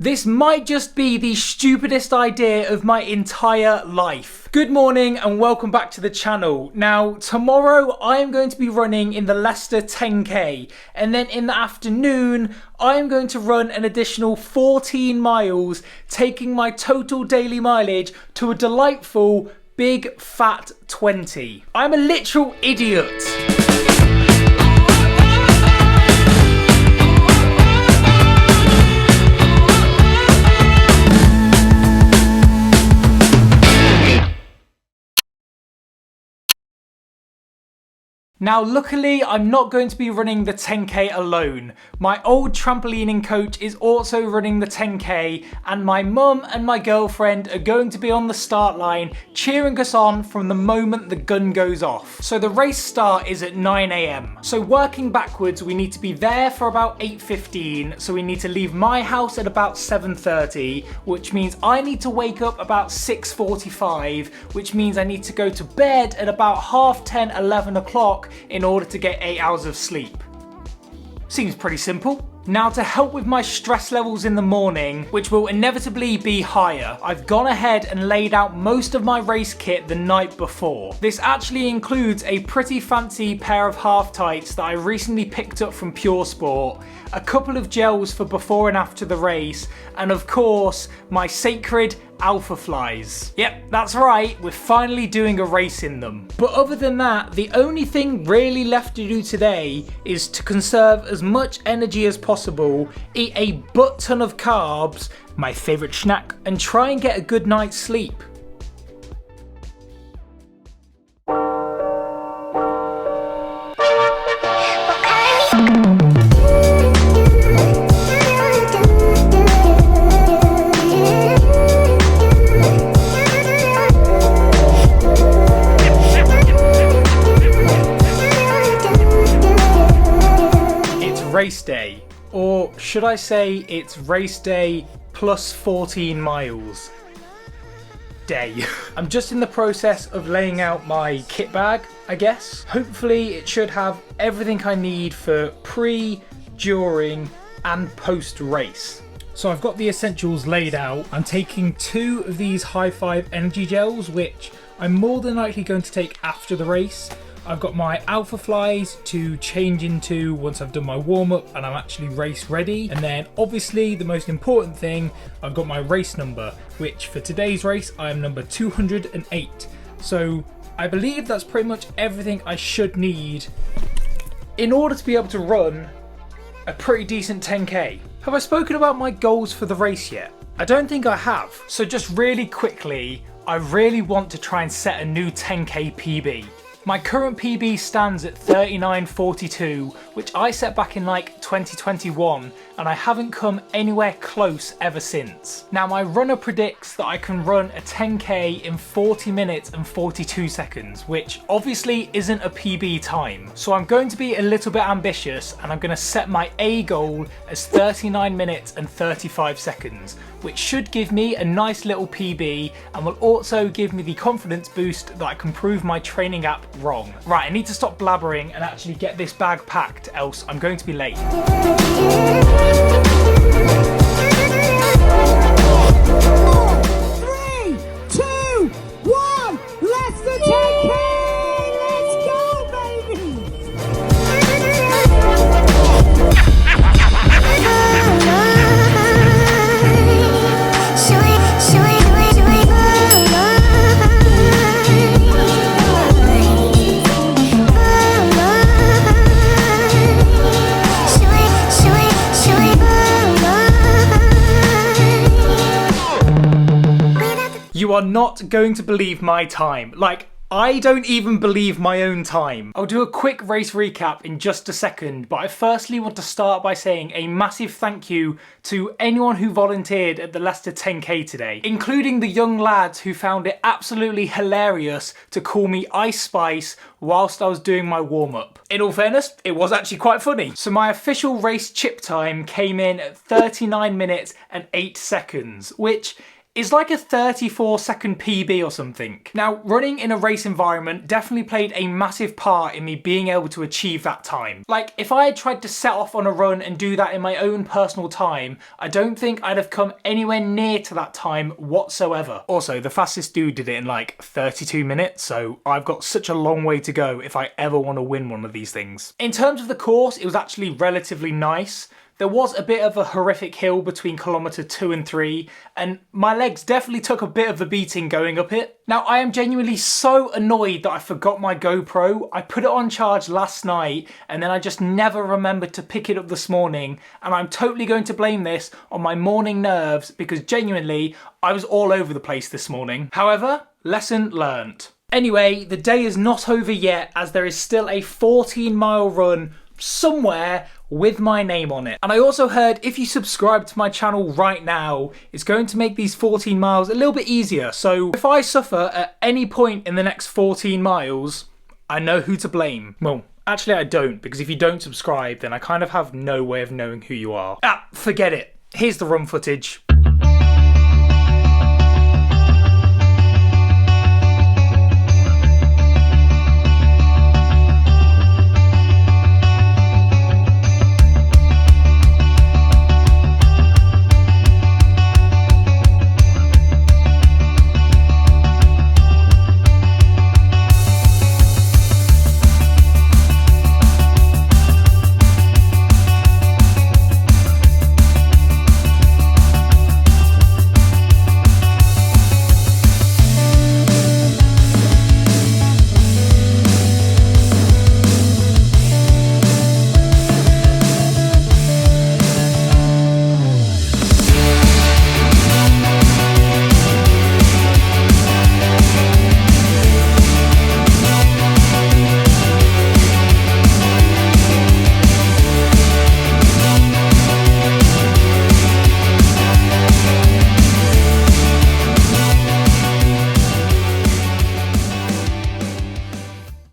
This might just be the stupidest idea of my entire life. Good morning and welcome back to the channel. Now, tomorrow I am going to be running in the Leicester 10k, and then in the afternoon I am going to run an additional 14 miles, taking my total daily mileage to a delightful big fat 20. I'm a literal idiot. Now luckily I'm not going to be running the 10k alone. My old trampolining coach is also running the 10k, and my mum and my girlfriend are going to be on the start line cheering us on from the moment the gun goes off. So the race start is at 9 AM. So working backwards, we need to be there for about 8:15, so we need to leave my house at about 7:30, which means I need to wake up about 6:45, which means I need to go to bed at about 10:30, 11 o'clock in order to get 8 hours of sleep. Seems pretty simple. Now, to help with my stress levels in the morning, which will inevitably be higher, I've gone ahead and laid out most of my race kit the night before. This actually includes a pretty fancy pair of half tights that I recently picked up from Pure Sport, a couple of gels for before and after the race, and of course, my sacred Alpha Flies. Yep, that's right, we're finally doing a race in them. But other than that, the only thing really left to do today is to conserve as much energy as possible, eat a butt ton of carbs, my favourite snack, and try and get a good night's sleep. Race day, or should I say it's race day plus 14 miles day. I'm just in the process of laying out my kit bag, I guess. Hopefully it should have everything I need for pre, during and post race. So I've got the essentials laid out. I'm taking 2 of these high five energy gels, which I'm more than likely going to take after the race. I've got my Alpha Flies to change into once I've done my warm-up and I'm actually race ready. And then obviously the most important thing, I've got my race number, which for today's race I am number 208. So I believe that's pretty much everything I should need in order to be able to run a pretty decent 10k. Have I spoken about my goals for the race yet? I don't think I have. So just really quickly, I really want to try and set a new 10k PB. My current PB stands at 39:42, which I set back in like 2021, and I haven't come anywhere close ever since. Now my runner predicts that I can run a 10k in 40 minutes and 42 seconds, which obviously isn't a PB time. So I'm going to be a little bit ambitious, and I'm going to set my A goal as 39 minutes and 35 seconds, which should give me a nice little PB and will also give me the confidence boost that I can prove my training app wrong. Right, I need to stop blabbering and actually get this bag packed, else I'm going to be late. 3, 2, 1, Leicester 10k! Let's go, baby! You are not going to believe my time. Like, I don't even believe my own time. I'll do a quick race recap in just a second, but I firstly want to start by saying a massive thank you to anyone who volunteered at the Leicester 10k today, including the young lads who found it absolutely hilarious to call me Ice Spice whilst I was doing my warm-up. In all fairness, it was actually quite funny. So my official race chip time came in at 39 minutes and 8 seconds, which is like a 34-second PB or something. Now, running in a race environment definitely played a massive part in me being able to achieve that time. Like, if I had tried to set off on a run and do that in my own personal time, I don't think I'd have come anywhere near to that time whatsoever. Also, the fastest dude did it in like 32 minutes, so I've got such a long way to go if I ever want to win one of these things. In terms of the course, it was actually relatively nice. There was a bit of a horrific hill between kilometre 2 and 3, and my legs definitely took a bit of a beating going up it. Now, I am genuinely so annoyed that I forgot my GoPro. I put it on charge last night, and then I just never remembered to pick it up this morning, and I'm totally going to blame this on my morning nerves, because genuinely, I was all over the place this morning. However, lesson learnt. Anyway, the day is not over yet, as there is still a 14-mile run somewhere with my name on it. And I also heard if you subscribe to my channel right now, it's going to make these 14 miles a little bit easier. So if I suffer at any point in the next 14 miles, I know who to blame. Well, actually I don't, because if you don't subscribe, then I kind of have no way of knowing who you are. Forget it. Here's the run footage.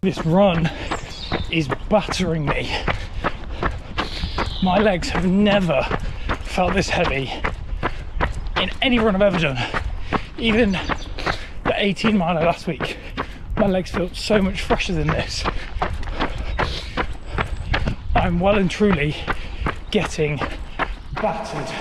This run is battering me. My legs have never felt this heavy in any run I've ever done. Even the 18 miler last week, my legs felt so much fresher than this. I'm well and truly getting battered.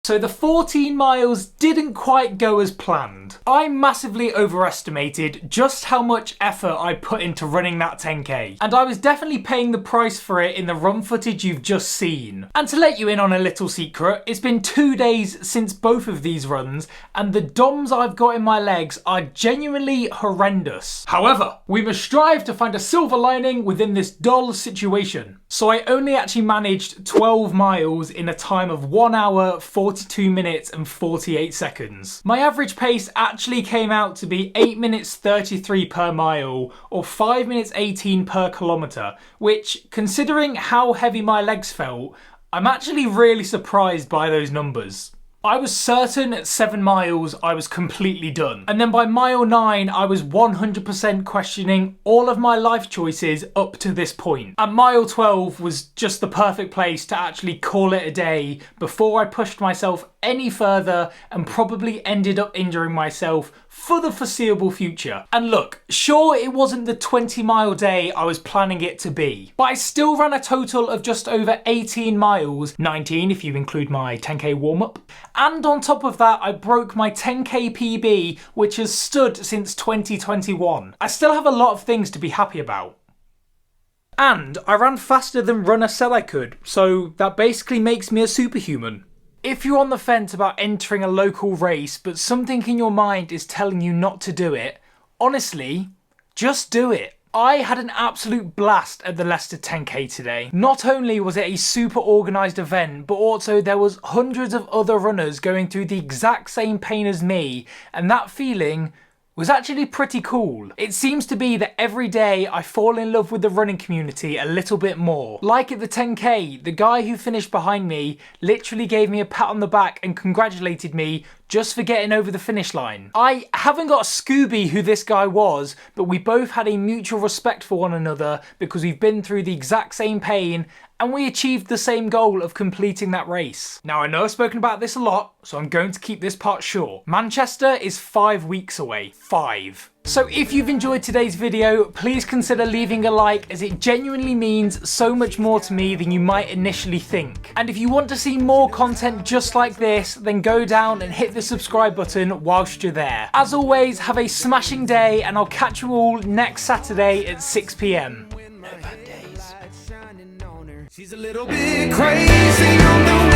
So the 14 miles didn't quite go as planned. I massively overestimated just how much effort I put into running that 10k. And I was definitely paying the price for it in the run footage you've just seen. And to let you in on a little secret, it's been 2 days since both of these runs, and the DOMs I've got in my legs are genuinely horrendous. However, we must strive to find a silver lining within this dull situation. So I only actually managed 12 miles in a time of 1 hour, 42 minutes and 48 seconds. My average pace actually came out to be 8 minutes 33 per mile, or 5 minutes 18 per kilometre, which, considering how heavy my legs felt, I'm actually really surprised by those numbers. I was certain at 7 miles I was completely done. And then by mile 9, I was 100% questioning all of my life choices up to this point. And mile 12 was just the perfect place to actually call it a day before I pushed myself any further and probably ended up injuring myself for the foreseeable future. And look, sure, it wasn't the 20-mile day I was planning it to be, but I still ran a total of just over 18 miles, 19 if you include my 10k warm-up. And on top of that, I broke my 10k PB, which has stood since 2021. I still have a lot of things to be happy about. And I ran faster than runner said I could, so that basically makes me a superhuman. If you're on the fence about entering a local race, but something in your mind is telling you not to do it, honestly, just do it. I had an absolute blast at the Leicester 10k today. Not only was it a super organised event, but also there was hundreds of other runners going through the exact same pain as me, and that feeling was actually pretty cool. It seems to be that every day I fall in love with the running community a little bit more. Like at the 10k, the guy who finished behind me literally gave me a pat on the back and congratulated me just for getting over the finish line. I haven't got a Scooby who this guy was, but we both had a mutual respect for one another because we've been through the exact same pain and we achieved the same goal of completing that race. Now I know I've spoken about this a lot, so I'm going to keep this part short. Manchester is 5 weeks away. 5. So if you've enjoyed today's video, please consider leaving a like, as it genuinely means so much more to me than you might initially think. And if you want to see more content just like this, then go down and hit the subscribe button whilst you're there. As always, have a smashing day, and I'll catch you all next Saturday at 6 PM. No bad days. She's a little bit crazy on the